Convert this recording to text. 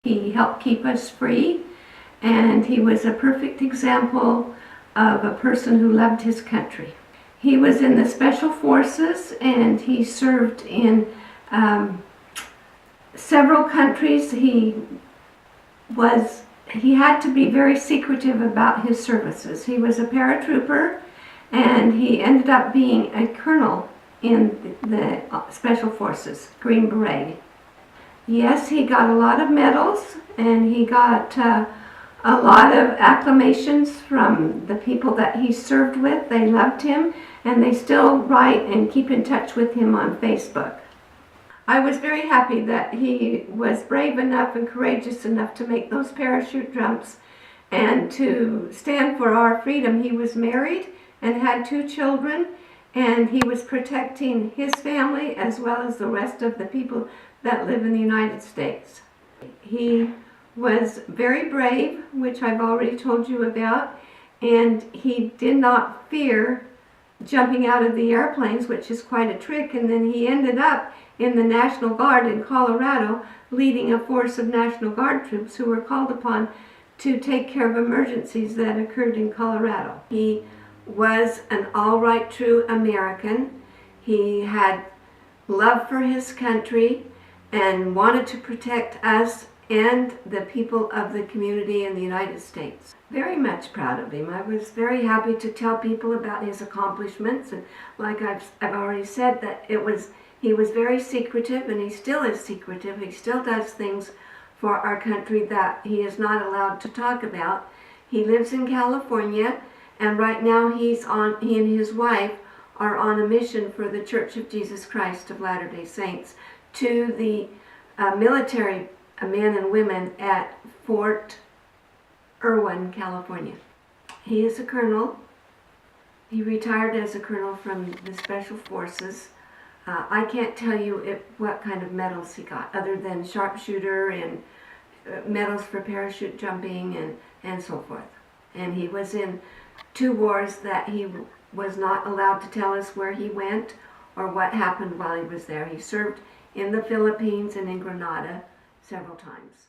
He helped keep us free, and he was a perfect example of a person who loved his country. He was in the Special Forces, and he served in several countries. He had to be very secretive about his services. He was a paratrooper, and he ended up being a colonel in the Special Forces, Green Beret. Yes, he got a lot of medals, and he got a lot of acclamations from the people that he served with. They loved him, and they still write and keep in touch with him on Facebook. I was very happy that he was brave enough and courageous enough to make those parachute jumps and to stand for our freedom. He was married and had 2 children, and he was protecting his family as well as the rest of the people that live in the United States. He was very brave, which I've already told you about, and he did not fear jumping out of the airplanes, which is quite a trick, and then he ended up in the National Guard in Colorado, leading a force of National Guard troops who were called upon to take care of emergencies that occurred in Colorado. He was an all-right true American. He had love for his country and wanted to protect us and the people of the community in the United States. Very much proud of him. I was very happy to tell people about his accomplishments, and like I've already said, that he was very secretive, and he still is secretive. He still does things for our country that he is not allowed to talk about. He lives in California, and right now he and his wife are on a mission for the Church of Jesus Christ of Latter-day Saints to the military men and women at Fort Irwin, California. He is a colonel. He retired as a colonel from the Special Forces. I can't tell you what kind of medals he got, other than sharpshooter and medals for parachute jumping and so forth. And he was in 2 wars that he was not allowed to tell us where he went or what happened while he was there. He served in the Philippines and in Grenada several times.